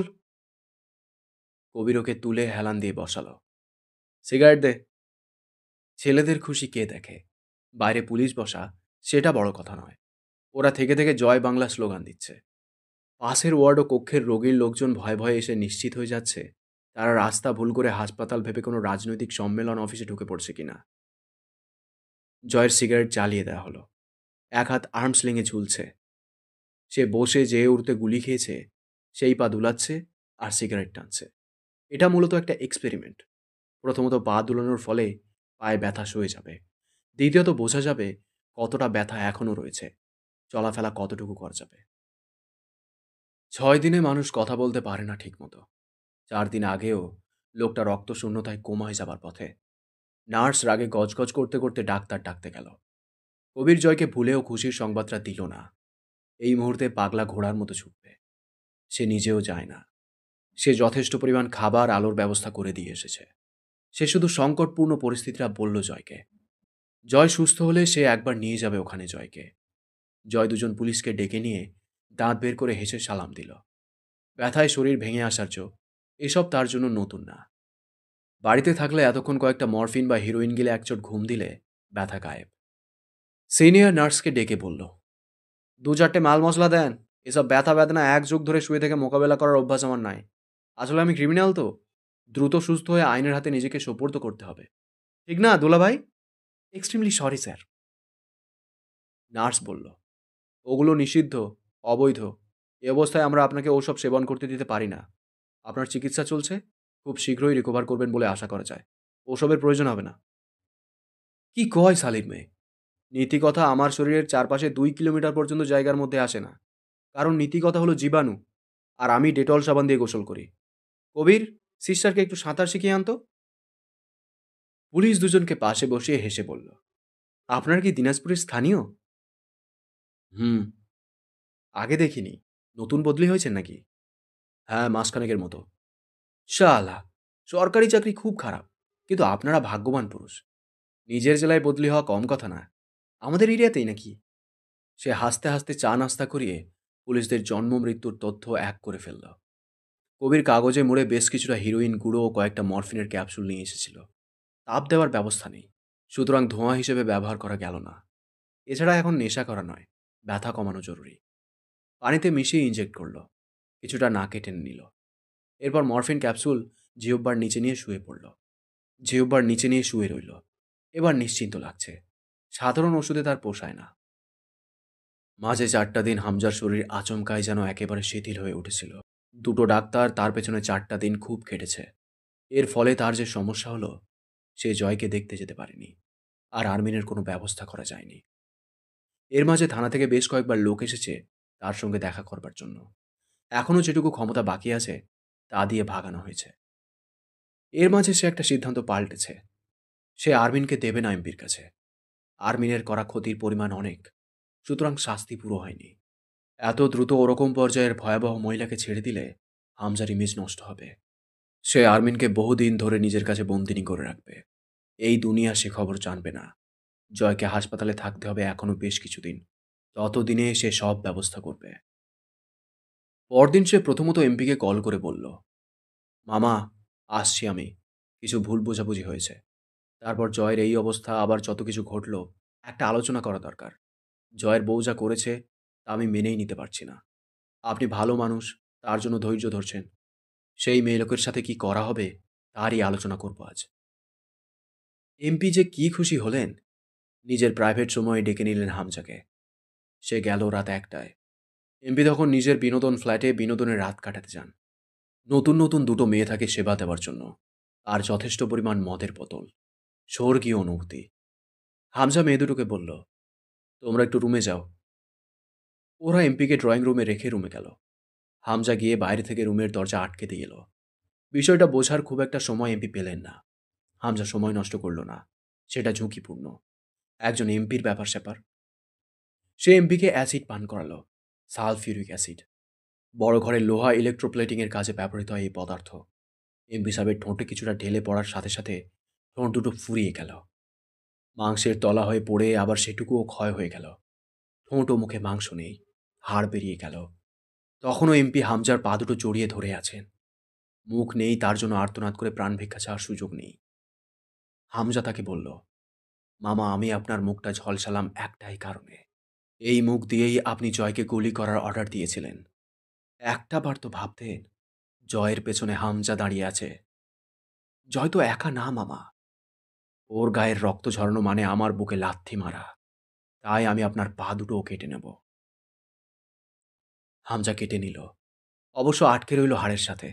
কবির ওকে তুলে হেলান দিয়ে বসালো। সিগারেট দে। ছেলেদের খুশি কে দেখে? বাইরে পুলিশ বসা, সেটা বড় কথা নয়। ওরা থেকে থেকে জয় বাংলা স্লোগান দিচ্ছে। পাশের ওয়ার্ড ও কক্ষের রোগীর লোকজন ভয়ে ভয়ে এসে নিশ্চিত হয়ে যাচ্ছে তারা রাস্তা ভুল করে হাসপাতাল ভেবে কোনো রাজনৈতিক সম্মেলন অফিসে ঢুকে পড়ছে কিনা। জয়ের সিগারেট জ্বালিয়ে দেওয়া হলো। এক হাত আর্মস্লিংয়ে ঝুলছে। সে বসে যেয়ে উঠতে গুলি খেয়েছে, সেই পা দুলাচ্ছে আর সিগারেট টানছে। এটা মূলত একটা এক্সপেরিমেন্ট। প্রথমত পা দুলানোর ফলে পায়ে ব্যথা সয়ে যাবে। দ্বিতীয়ত বোঝা যাবে কতটা ব্যথা এখনও রয়েছে, চলাফেরা কতটুকু করা যাবে। 6 দিনে মানুষ কথা বলতে পারে না ঠিকমতো। 4 দিন আগেও লোকটা রক্তশূন্যতায় কোমায় যাবার পথে। নার্স রাগে গজগজ করতে করতে ডাক্তার ডাকতে গেল। কবির জয়কে ভুলেও খুশির সংবাদটা দিল না। এই মুহূর্তে পাগলা ঘোড়ার মতো ছুটবে। সে নিজেও যায় না। সে যথেষ্ট পরিমাণ খাবার আলোর ব্যবস্থা করে দিয়ে এসেছে। সে শুধু সংকটপূর্ণ পরিস্থিতিটা বলল জয়কে। জয় সুস্থ হলে সে একবার নিয়ে যাবে ওখানে জয়কে। জয় দুজন পুলিশকে ডেকে নিয়ে দাঁত বের করে হেসে সালাম দিল। ব্যথায় শরীর ভেঙে আসার চোখ, এসব তার জন্য নতুন না। বাড়িতে থাকলে এতক্ষণ কয়েকটা মরফিন বা হিরোইন গিলে একচোট ঘুম দিলে ব্যথা গায়েব। সিনিয়র নার্সকে ডেকে বলল, 2-4টে মাল মশলা দেন। এসব ব্যথা বেদনা এক যুগ ধরে শুয়ে থেকে মোকাবেলা করার অভ্যাস আমার নাই। আসলে আমি ক্রিমিনাল তো, দ্রুত সুস্থ হয়ে আইনের হাতে নিজেকে সোপর্দ করতে হবে। ঠিক না দুলা ভাই? Extremely sorry sir. নার্স বলল, ওগুলো নিষিদ্ধ, অবৈধ। এ অবস্থায় আমরা আপনাকে ওসব সেবন করতে দিতে পারি না। আপনার চিকিৎসা চলছে, খুব শীঘ্রই রিকভার করবেন বলে আশা করা যায়। ওসবের প্রয়োজন হবে না। কি কয় সালিম মেয়ে? নীতিকথা আমার শরীরের চারপাশে 2 কিলোমিটার পর্যন্ত জায়গার মধ্যে আসে না। কারণ নীতিকথা হলো জীবাণু, আর আমি ডেটল সাবান দিয়ে গোসল করি। কবির, সিস্টারকে একটু সাঁতার শিখিয়ে আনতো। পুলিশ দুজনকে পাশে বসিয়ে হেসে বলল, আপনার কি দিনাজপুরের স্থানীয়? হুম। আগে দেখিনি। নতুন বদলি হয়েছেন নাকি? হ্যাঁ, মাসখানেকের মতো। শালা, সরকারি চাকরি খুব খারাপ, কিন্তু আপনারা ভাগ্যবান পুরুষ। নিজের জেলায় বদলি হওয়া কম কথা না। আমাদের এরিয়াতেই নাকি? সে হাসতে হাসতে চা নাস্তা করিয়ে পুলিশদের জন্ম মৃত্যুর তথ্য এক করে ফেলল। কবির কাগজে মুড়ে বেশ কিছুটা হিরোইন গুঁড়ো ও কয়েকটা মরফিনের ক্যাপসুল নিয়ে এসেছিল। তাপ দেওয়ার ব্যবস্থা নেই, সুতরাং ধোঁয়া হিসেবে ব্যবহার করা গেল না। এছাড়া এখন নেশা করা নয়, ব্যথা কমানো জরুরি। পানিতে মিশিয়ে ইনজেক্ট করল, কিছুটা নাকে টেনে নিল। এরপর মরফিন ক্যাপসুল জিহ্বার নিচে নিয়ে শুয়ে পড়ল। জিহ্বার নিচে নিয়ে শুয়ে রইল। এবার নিশ্চিন্ত লাগছে। সাধারণ ওষুধে তার পোষায় না। মাঝে 4টা দিন হামজার শরীর আচমকায় যেন একেবারে শিথিল হয়ে উঠেছিল। দুটো ডাক্তার তার পেছনে 4টা দিন খুব খেটেছে। এর ফলে তার যে সমস্যা হলো, সে জয়কে দেখতে যেতে পারেনি, আর আর্মিনের কোনো ব্যবস্থা করা যায়নি। এর মাঝে থানা থেকে বেশ কয়েকবার লোক এসেছে তার সঙ্গে দেখা করবার জন্য। এখনও যেটুকু ক্ষমতা বাকি আছে তা দিয়ে ভাগানো হয়েছে। এর মাঝে সে একটা সিদ্ধান্ত পাল্টেছে। সে আর্মিনকে দেবে না এমপির কাছে। আর্মিনের করা ক্ষতির পরিমাণ অনেক, সুতরাং শাস্তি পুরো হয়নি। এত দ্রুত ওরকম পর্যায়ের ভয়াবহ মহিলাকে ছেড়ে দিলে হামজার ইমেজ নষ্ট হবে। সে আর্মিনকে বহুদিন ধরে নিজের কাছে বন্দিনী করে রাখবে। এই দুনিয়া সে খবর জানবে না। জয়কে হাসপাতালে থাকতে হবে এখনো বেশ কিছুদিন। ততদিনে সে সব ব্যবস্থা করবে। পরদিন সে প্রথমত এমপিকে কল করে বলল, মামা, আসছি আমি। কিছু ভুল বোঝাবুঝি হয়েছে। তারপর জয়ের এই অবস্থা আবার যত কিছু ঘটল, একটা আলোচনা করা দরকার। জয়ের বউ যা করেছে তা আমি মেনেই নিতে পারছি না। আপনি ভালো মানুষ, তার জন্য ধৈর্য ধরছেন। সেই মেয়েলোকের সাথে কি করা হবে তারই আলোচনা করব আজ। এমপি যে কি খুশি হলেন! নিজের প্রাইভেট সময়ে ডেকে নিলেন হামজাকে। সে গেল রাত ১টায়। এমপি তখন নিজের বিনোদন ফ্ল্যাটে বিনোদনের রাত কাটাতে যান। নতুন নতুন দুটো মেয়ে থাকে সেবা দেওয়ার জন্য, আর যথেষ্ট পরিমাণ মদের বোতল। স্বর্গীয় অনুভূতি। হামজা মেয়ে দুটোকে বলল, তোমরা একটু রুমে যাও। ওরা এমপিকে ড্রয়িং রুমে রেখে রুমে গেল। হামজা গিয়ে বাইরে থেকে রুমের দরজা আটকে দিয়ে এলো। বিষয়টা বোঝার খুব একটা সময় এমপি পেলেন না। হামজা সময় নষ্ট করল না। সেটা ঝুঁকিপূর্ণ। একজন এমপির ব্যাপার স্যাপার। সে এমপিকে অ্যাসিড পান করালো। Sulphuric acid. বড় ঘরের লোহা ইলেকট্রোপ্লেটিংয়ের কাজে ব্যবহৃত হয় এই পদার্থ। এমপি সাহেবের ঠোঁটে কিছুটা ঢেলে পড়ার সাথে সাথে ঠোঁট দুটো ফুরিয়ে গেল। মাংসের তলা হয়ে পড়ে আবার সেটুকুও ক্ষয় হয়ে গেল। ঠোঁট ও মুখে মাংস নেই। হাড় বেরিয়ে গেল। তখনও এমপি হামজার পা দুটো জড়িয়ে ধরে আছেন। মুখ নেই, তার জন্য আর্তনাদ করে প্রাণ ভিক্ষা চাওয়ার সুযোগ নেই। হামজা তাকে বলল, মামা, আমি আপনার মুখটা ঝলসালাম একটাই কারণে। এই মুখ দিয়েই আপনি জয়কে গুলি করার অর্ডার দিয়েছিলেন। একটা বার তো ভাবতেন জয়ের পেছনে হামজা দাঁড়িয়ে আছে। জয় তো একা না মামা। ওর গায়ের রক্ত ঝরানো মানে আমার বুকে লাথি মারা। তাই আমি আপনার পা দুটোও কেটে নেব। হামজা কেটে নিল। অবশ্য আটকে রইল হাড়ের সাথে।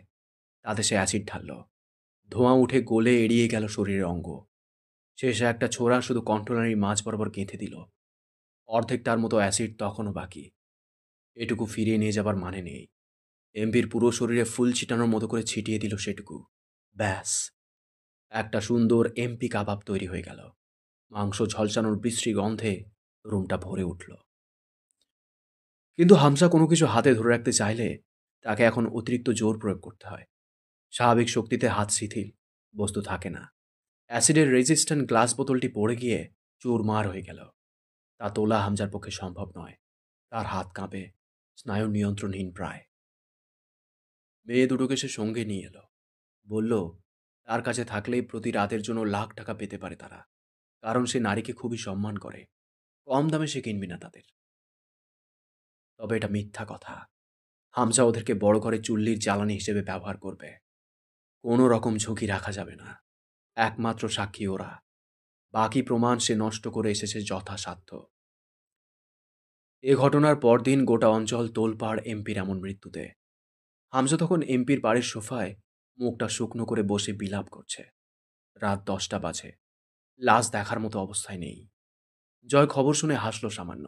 তাতে সে অ্যাসিড ঢালল। ধোঁয়া উঠে গলে এড়িয়ে গেল শরীরের অঙ্গ। শেষে একটা ছোরা শুধু কণ্ঠনালীর মাঝ বরাবর গেঁথে দিল। অর্ধেকটার মতো অ্যাসিড তখনও বাকি। এটুকু ফিরিয়ে নিয়ে যাবার মানে নেই। এমপির পুরো শরীরে ফুল ছিটানোর মতো করে ছিটিয়ে দিল সেটুকু। ব্যাস, একটা সুন্দর এমপি কাবাব তৈরি হয়ে গেল। মাংস ঝলসানোর বিশ্রী গন্ধে রুমটা ভরে উঠল। কিন্তু হামজা কোনো কিছু হাতে ধরে রাখতে চাইলে তাকে এখন অতিরিক্ত জোর প্রয়োগ করতে হয়। স্বাভাবিক শক্তিতে হাত শিথিল, বস্তু থাকে না। অ্যাসিডের রেজিস্ট্যান্ট গ্লাস বোতলটি পড়ে গিয়ে চুরমার হয়ে গেল। তা তোলা হামজার পক্ষে সম্ভব নয়। তার হাত কাঁপে, স্নায়ু নিয়ন্ত্রণহীন প্রায়। মেয়ে দুটোকে সে সঙ্গে নিয়ে এলো। বলল, তার কাছে থাকলেই প্রতি রাতের জন্য লাখ টাকা পেতে পারে তারা। কারণ সে নারীকে খুবই সম্মান করে। কম দামে সে কিনবি না তাদের। তবে এটা মিথ্যা কথা। হামজা ওদেরকে বড় ঘরে চুল্লির জ্বালানি হিসেবে ব্যবহার করবে। কোনো রকম ঝুঁকি রাখা যাবে না। একমাত্র সাক্ষী ওরা। বাকি প্রমাণ সে নষ্ট করে এসেছে যথাসাধ্য। এ ঘটনার পরদিন গোটা অঞ্চল তোলপাড় এমপির এমন মৃত্যুতে। হামজা তখন এমপির বাড়ির সোফায় মুখটা শুকনো করে বসে বিলাপ করছে। রাত 10টা বাজে। লাশ দেখার মতো অবস্থায় নেই। জয় খবর শুনে হাসল সামান্য।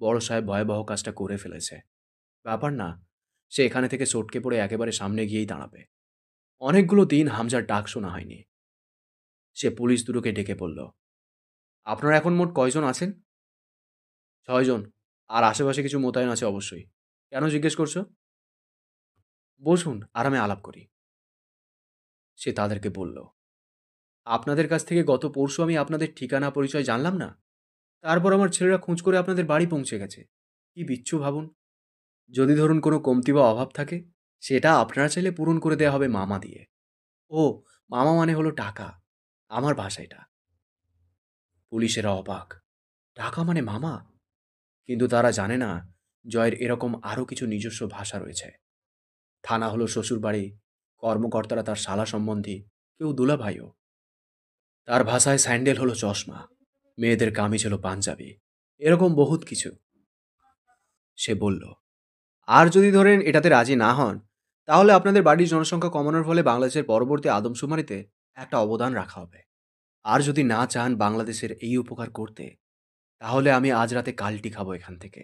বড় সাহেব ভয়াবহ কাজটা করে ফেলেছে। ব্যাপার না, সে এখানে থেকে সটকে পড়ে একেবারে সামনে গিয়েই দাঁড়াবে। অনেকগুলো দিন হামজার ডাক শোনা হয়নি। সে পুলিশ দুটোকে ডেকে বলল, আপনারা এখন মোট কয়জন আছেন? 6 জন। আর আশেপাশে কিছু মোতায়েন আছে অবশ্যই। কেন জিজ্ঞেস করছো? বসুন, আরামে আলাপ করি। সে তাদেরকে বলল, আপনাদের কাছ থেকে গত পরশু আমি আপনাদের ঠিকানা পরিচয় জানলাম না? তারপর আমার ছেলেরা খোঁজ করে আপনাদের বাড়ি পৌঁছে গেছে। কি বিচ্ছু ভাবুন। যদি ধরুন কোনো কমতি বা অভাব থাকে, সেটা আপনারা চাইলে পূরণ করে দেয়া হবে মামা দিয়ে। ও, মামা মানে হলো টাকা। আমার ভাষা এটা। পুলিশেরা অবাক। টাকা মানে মামা? কিন্তু তারা জানে না জয়ের এরকম আরও কিছু নিজস্ব ভাষা রয়েছে। থানা হলো শ্বশুরবাড়ি, কর্মকর্তারা তার শালা সম্বন্ধী, কেউ দুলাভাইও। তার ভাষায় স্যান্ডেল হলো চশমা, মেয়েদের কামিজ হলো পাঞ্জাবি, এরকম বহুত কিছু। সে বলল, আর যদি ধরেন এটাতে রাজি না হন, তাহলে আপনাদের বাড়ির জনসংখ্যা কমানোর ফলে বাংলাদেশের পরবর্তী আদমশুমারিতে একটা অবদান রাখা হবে। আর যদি না চান বাংলাদেশের এই উপকার করতে, তাহলে আমি আজ রাতে কালটি খাবো এখান থেকে।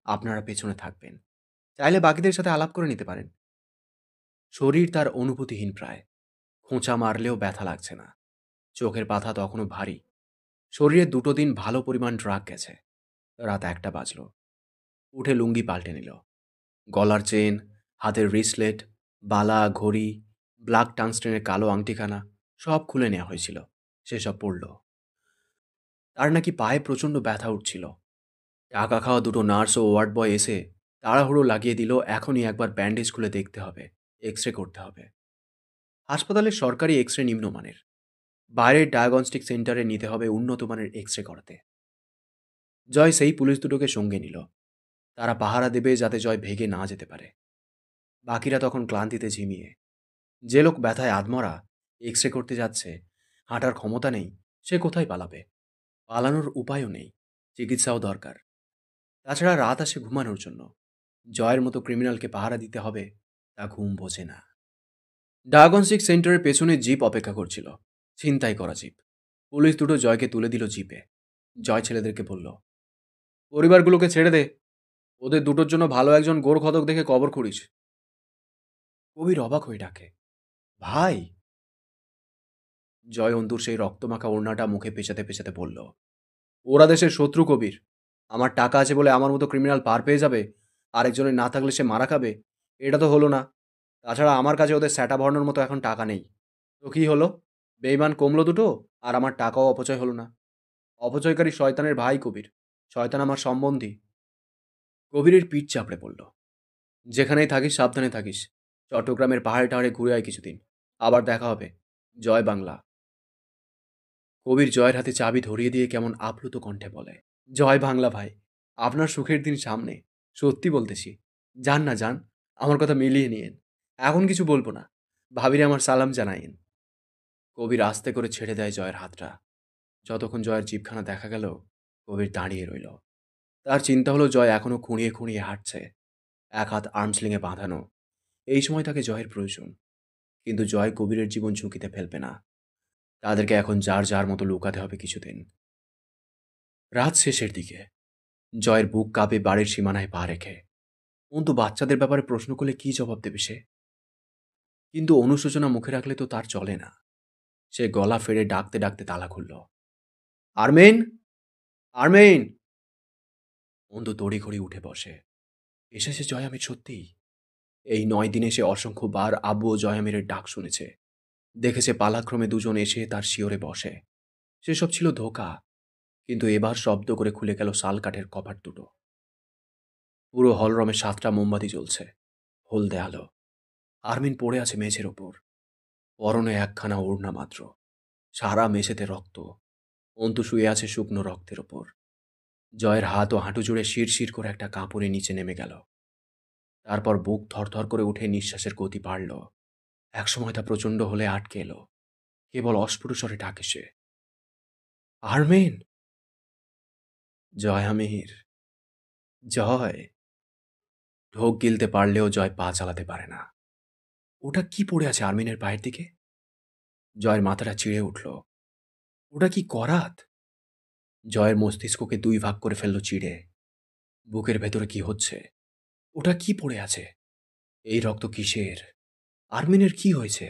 আপনারা পেছনে থাকবেন। চাইলে বাকিদের সাথে আলাপ করে নিতে পারেন। শরীর তার অনুভূতিহীন প্রায়। খোঁচা মারলেও ব্যথা লাগছে না। চোখের পাতা তখনও ভারী। শরীরে 2 দিন ভালো পরিমাণ ড্রাগ গেছে। রাত 1টা বাজল। উঠে লুঙ্গি পাল্টে নিল। গলার চেন, হাতের রিসলেট, বালা, ঘড়ি, ব্ল্যাক টাংস্টেনের কালো আংটিখানা সব খুলে নেওয়া হয়েছিল। সেসব পড়ল। তার নাকি পায়ে প্রচণ্ড ব্যথা উঠছিল। টাকা খাওয়া দুটো নার্স ও ওয়ার্ড বয় এসে তাড়াহুড়ো লাগিয়ে দিল, এখনই একবার ব্যান্ডেজ খুলে দেখতে হবে, এক্স রে করতে হবে। হাসপাতালের সরকারি এক্স রে নিম্নমানের। বাইরের ডায়াগনস্টিক সেন্টারে নিতে হবে উন্নত মানের এক্স রে করাতে। জয় সেই পুলিশ দুটোকে সঙ্গে নিল। তারা পাহারা দেবে যাতে জয় ভেগে না যেতে পারে। বাকিরা তখন ক্লান্তিতে ঝিমিয়ে। যে লোক ব্যথায় আধমরা এক্স রে করতে যাচ্ছে, হাঁটার ক্ষমতা নেই, সে কোথায় পালাবে? পালানোর উপায়ও নেই, চিকিৎসাও দরকার। তাছাড়া রাত আসে ঘুমানোর জন্য। জয়ের মতো ক্রিমিনালকে পাহারা দিতে হবে, তা ঘুম বোঝে না। ডায়াগনস্টিক সেন্টারের পেছনে জিপ অপেক্ষা করছিল, ছিনতাই করা জিপ। পুলিশ দুটো জয়কে তুলে দিল জিপে। জয় ছেলেদেরকে বলল, পরিবারগুলোকে ছেড়ে দে, ওদের দুটোর জন্য ভালো একজন গোরখদক দেখে কবর করিস। কবির অবাক হয়ে ডাকে, ভাই। জয় অন্তুর সেই রক্তমাখা ওড়নাটা মুখে পেঁচাতে পেঁচাতে বলল, ওরা দেশের শত্রু কবির। আমার টাকা আছে বলে আমার মতো ক্রিমিনাল পার পেয়ে যাবে, আরেকজনের না থাকলে সে মারা খাবে? এটা তো হলো না। তাছাড়া আমার কাছে ওদের স্যাটা ভরানোর মতো এখন টাকা নেই। তো কী হলো? বেইমান কমলো দুটো, আর আমার টাকাও অপচয় হলো না। অপচয়কারী শয়তানের ভাই কবির। শয়তান আমার সম্বন্ধী। কবিরের পিঠ চাপড়ে পড়ল। যেখানেই থাকিস সাবধানে থাকিস। চট্টগ্রামের পাহাড়ে টাহাড়ে ঘুরে আয় কিছুদিন। আবার দেখা হবে। জয় বাংলা। কবির জয়ের হাতে চাবি ধরিয়ে দিয়ে কেমন আপ্লুত কণ্ঠে বলে, জয় বাংলা ভাই। আপনার সুখের দিন সামনে। সত্যি বলতেছি। যান না যান, আমার কথা মিলিয়ে নিয়েন। এখন কিছু বলবো না। ভাবিরে আমার সালাম জানাইন। কবির আস্তে করে ছেড়ে দেয় জয়ের হাতটা। যতক্ষণ জয়ের জিভখানা দেখা গেল, কবির দাঁড়িয়ে রইল। তার চিন্তা হলো জয় এখনো খুঁড়িয়ে খুঁড়িয়ে হাঁটছে, এক হাত আর্মস্লিংয়ে বাঁধানো। এই সময় তাকে জয়ের প্রয়োজন। কিন্তু জয় কবিরের জীবন ঝুঁকিতে ফেলবে না। তাদেরকে এখন যার যার মতো লুকাতে হবে কিছুদিন। রাত শেষের দিকে জয়ের বুক কাঁপে বাড়ির সীমানায় পা রেখে। অন্তু বাচ্চাদের ব্যাপারে প্রশ্ন করলে কি জবাব দেবে সে? কিন্তু অনুশোচনা মুখে রাখলে তো তার চলে না। সে গলা ফেড়ে ডাকতে ডাকতে তালা খুলল। Armen, Armen. অন্তু তড়িঘড়ি উঠে বসে। এসেছে জয় আমির সত্যিই। এই 9 দিনে সে অসংখ্য বার আব্বু ও জয় আমিরের ডাক শুনেছে। দেখেছে পালাক্রমে দুজন এসে তার শিয়রে বসে। সেসব ছিল ধোঁকা। কিন্তু এবার শব্দ করে খুলে গেল শালকাঠের কপাট দুটো। পুরো হলরমে 7টা মোমবাতি জ্বলছে, হলদে আলো। আরমিন পড়ে আছে মেঝের ওপর, পরনে একখানা ওড়না মাত্র। সারা মেঝেতে রক্ত। অন্তু শুয়ে আছে শুকনো রক্তের ওপর। জয়ের হাত ও হাঁটু জুড়ে শিরশির করে একটা কাপড়ে নিচে নেমে গেল। তারপর বুক থরথর করে উঠে নিঃশ্বাসের গতি বাড়ল। একসময় তা প্রচণ্ড হলে আটকে এলো। কেবল অস্ফুট স্বরে ডাকে সে, আরমিন। জয় আমির, জয়। ঢোক গিলতে পারলেও জয় পা চালাতে পারে না। ওটা কি পড়ে আছে আরমিনের পায়ের দিকে? জয়ের মাথাটা চিড়ে উঠল। ওটা কি করাত? জয়ের মস্তিষ্ককে 2 ভাগ করে ফেলল চিড়ে। বুকের ভেতরে কি হচ্ছে? ওটা কি পড়ে আছে? এই রক্ত কিসের? আরমিনের কি হয়েছে?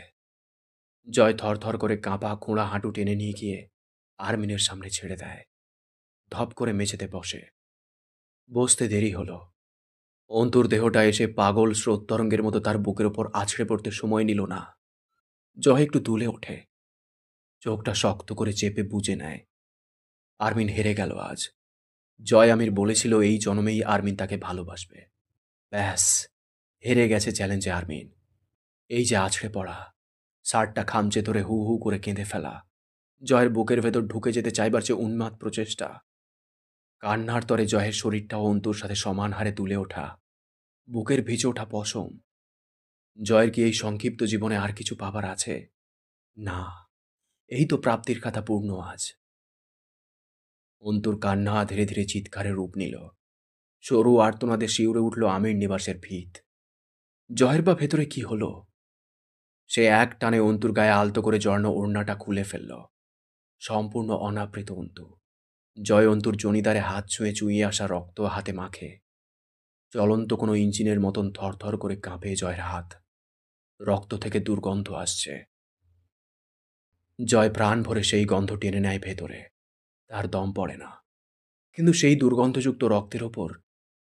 জয় থরথর করে কাঁপা খোঁড়া হাঁটু টেনে নিয়ে গিয়ে আরমিনের সামনে ছেড়ে দেয়। ধপ করে মেঝেতে বসে। বসতে দেরি হলো। অন্তুর দেহটা এসে পাগল স্রোত তরঙ্গের মতো তার বুকের ওপর আছড়ে পড়তে সময় নিল না। জয় একটু দুলে ওঠে, চোখটা শক্ত করে চেপে বুজে নেয়। আরমিন হেরে গেল আজ। জয় আমির বলেছিল এই জন্মেই আরমিন তাকে ভালোবাসবে। ব্যাস, হেরে গেছে চ্যালেঞ্জে আরমিন। এই যে আছড়ে পড়া, শার্টটা খামচে ধরে হু হু করে কেঁদে ফেলা, জয়ের বুকের ভেতর ঢুকে যেতে চাইবার চেয়ে উন্মাদ প্রচেষ্টা। কান্নার তরে জয়ের শরীরটাও অন্তুর সাথে সমান হারে তুলে ওঠা, বুকের ভিজে ওঠা পশম। জয়ের কি এই সংক্ষিপ্ত জীবনে আর কিছু পাবার আছে? না, এই তো প্রাপ্তির খাতা পূর্ণ আজ। অন্তুর কান্না ধীরে ধীরে চিৎকারে রূপ নিল। সরু আর্তনাদে শিউরে উঠল আমির নিবাসের ভিত। জয়ের বা ভেতরে কি হলো? সে এক টানে অন্তুর গায়ে আলতো করে জড়ানো ওড়নাটা খুলে ফেলল। সম্পূর্ণ অনাবৃত অন্তু। জয় অন্তুর জনিদারে হাত ছুঁয়ে চুইয়ে আসা রক্ত হাতে মাখে। চলন্ত কোনো ইঞ্জিনের মতন থরথর করে কাঁপে জয়ের হাত। রক্ত থেকে দুর্গন্ধ আসছে। জয় প্রাণ ভরে সেই গন্ধ টেনে নেয় ভেতরে। তার দম পড়ে না। কিন্তু সেই দুর্গন্ধযুক্ত রক্তের ওপর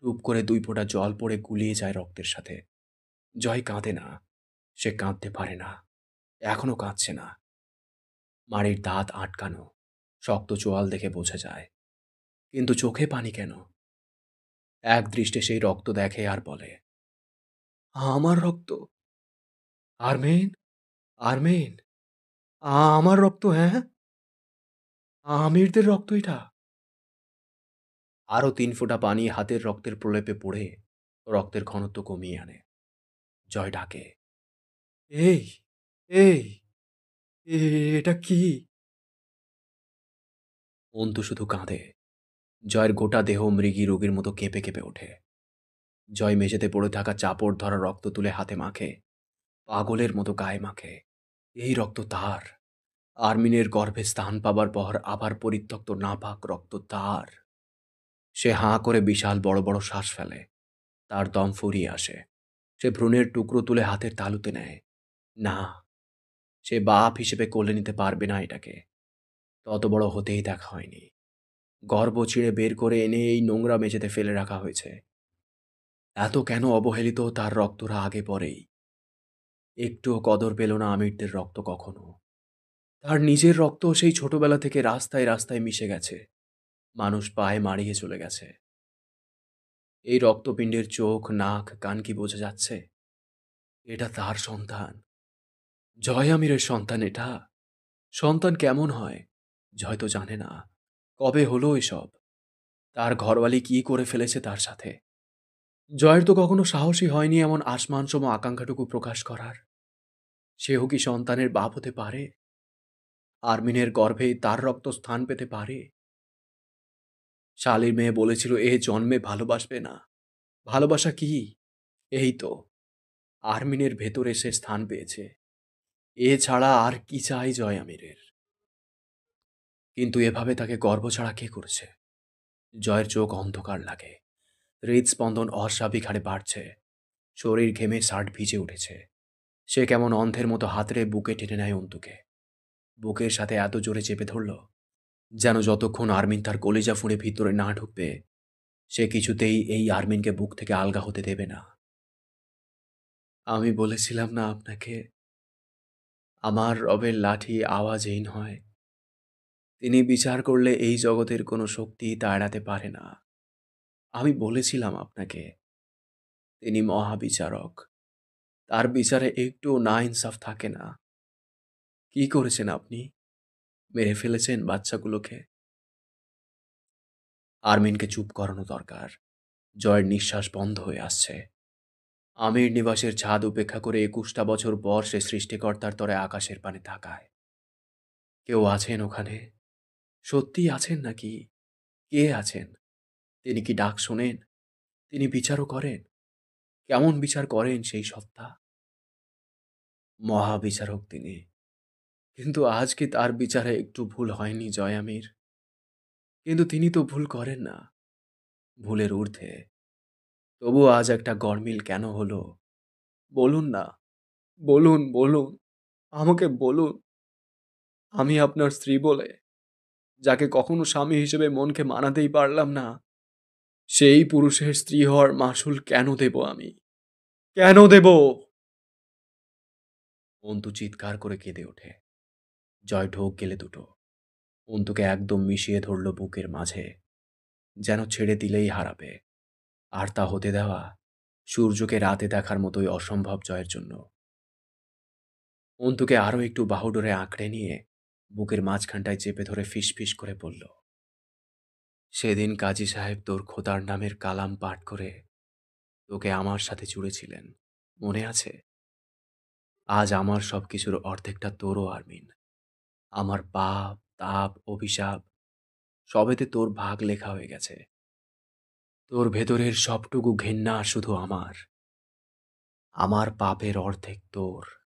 টুপ করে 2 ফোঁটা জল পড়ে গুলিয়ে যায় রক্তের সাথে। জয় কাঁদে না। সে কাঁদতে পারে না। এখনো কাঁদছে না। মাড়ির দাঁত আটকানো, শক্ত চোয়াল দেখে বোঝা যায়। কিন্তু চোখে পানি কেন? এক দৃষ্টে সেই রক্ত দেখে আর বলে, আমার রক্ত। আরমেন, আরমেন, আমার রক্ত, হ্যাঁ? আমিরদের রক্ত এটা? আরো ৩ ফোঁটা পানি হাতের রক্তের প্রলেপে পড়ে রক্তের ঘনত্ব কমিয়ে আনে। জয় ডাকে, "এই, এই, এটা কি?" অন্তু শুধু কাঁদে। জয়ের গোটা দেহ মৃগী রোগীর মতো কেঁপে কেঁপে ওঠে। জয় মেঝেতে পড়ে থাকা চাপড় ধরা রক্ত তুলে হাতে মাখে, পাগলের মতো গায়ে মাখে। এই রক্ত তার। আর্মিনের গর্ভে স্থান পাবার পর আবার পরিত্যক্ত নাপাক রক্ত তার। সে হাঁ করে বিশাল বড় বড় শ্বাস ফেলে। তার দম ফুরিয়ে আসে। সে ভ্রূণের টুকরো তুলে হাতের তালুতে নেয়। না, সে বাপ হিসেবে কোলে নিতে পারবে না এটাকে। তত বড় হতেই দেখা হয়নি। গর্ভ ছিঁড়ে বের করে এনে এই নোংরা মেঝেতে ফেলে রাখা হয়েছে। এত কেন অবহেলিত তার রক্তরা আগে পরেই। একটুও কদর পেল না আমিরদের রক্ত কখনো। তার নিজের রক্ত সেই ছোটবেলা থেকে রাস্তায় রাস্তায় মিশে গেছে। মানুষ পায়ে মাড়িয়ে চলে গেছে। এই রক্তপিণ্ডের চোখ, নাক, কান কি বোঝা যাচ্ছে? এটা তার সন্তান। জয় আমিরের সন্তান এটা। সন্তান কেমন হয়? জয় তো জানে না। কবে হলো এসব? তার ঘরবালি কি করে ফেলেছে তার সাথে? জয়ের তো কখনো সাহসী হয়নি এমন আসমানসম আকাঙ্ক্ষাটুকু প্রকাশ করার। সেও কি সন্তানের বাপ হতে পারে? আর্মিনের গর্ভে তার রক্ত স্থান পেতে পারে? শালির মেয়ে বলেছিল এ জন্মে ভালোবাসবে না। ভালোবাসা কি? এই তো, আর্মিনের ভেতরে সে স্থান পেয়েছে। এ ছাড়া আর কি চাই জয় আমিরের? কিন্তু এভাবে তাকে গর্ভ ছাড়া কে করেছে? জয়ের চোখ অন্ধকার লাগে। হৃদস্পন্দন অস্বাভাবিক হারে বাড়ছে। শরীর ঘেমে শার্ট ভিজে উঠেছে। সে কেমন অন্ধের মতো হাতড়ে বুকে টেনে নেয় অন্তুকে। বুকের সাথে এত জোরে চেপে ধরল, যেন যতক্ষণ আর্মিন তার কলিজা ফুঁড়ে ভিতরে না ঢুকবে সে কিছুতেই এই আর্মিনকে বুক থেকে আলগা হতে দেবে না। আমি বলেছিলাম না আপনাকে, আমার রবের লাঠি আওয়াজহীন হয়। তিনি বিচার করলে এই জগতের কোনো শক্তি তা এড়াতে পারে না। আমি বলেছিলাম আপনাকে, তিনি মহাবিচারক। তার বিচারে একটুও না ইনসাফ থাকে না। কি করেছেন আপনি? মেরে ফেলেছেন বাচ্চাগুলোকে। আর্মিনকে চুপ করানো দরকার। জয়ের নিঃশ্বাস বন্ধ হয়ে আসছে। আমির নিবাসের ছাদ উপেক্ষা করে ২১টা বছর পর সে সৃষ্টিকর্তার তরে আকাশের পানে তাকায়। কেউ আছেন ওখানে? সত্যিই আছেন নাকি? কে আছেন? তিনি কি ডাক শোনেন? তিনি বিচারও করেন? কেমন বিচার করেন সেই সত্তা? মহাবিচারক তিনি। কিন্তু আজ কি তার বিচারে একটু ভুল হয়নি জয় আমির? কিন্তু তিনি তো ভুল করেন না। ভুলের ঊর্ধ্বে। তবু আজ একটা গরমিল কেন হলো? বলুন না। বলুন, বলুন। আমাকে বলুন। আমি আপনার স্ত্রী বলে, যাকে কখনো স্বামী হিসেবে মনকে মানাতেই পারলাম না, সেই পুরুষের স্ত্রী হওয়ার মাসুল কেন দেব আমি? কেন দেব? অন্তু চিৎকার করে কেঁদে ওঠে। জয় ঢোক গেলে দুটো। অন্তুকে একদম মিশিয়ে ধরল বুকের মাঝে, যেন ছেড়ে দিলেই হারাবে। আর তা হতে দেওয়া সূর্যকে রাতে দেখার মতোই অসম্ভব জয়ের জন্য। অন্তুকে আরো একটু বাহুডোরে আঁকড়ে নিয়ে বুকের মাঝখানটায় চেপে ধরে ফিসফিস করে বলল, সেদিন কাজী সাহেব তোর খোদার নামের কালাম পাঠ করে তোকে আমার সাথে জুড়েছিলেন, মনে আছে? আজ আমার সবকিছুর অর্ধেকটা তোরও আরমিন। আমার পাপ, তাপ, অভিশাপ সবেতে তোর ভাগ লেখা হয়ে গেছে। তোর ভেতরের সবটুকু ঘেন্না শুধু আমার। আমার পাপের অর্ধেক তোর।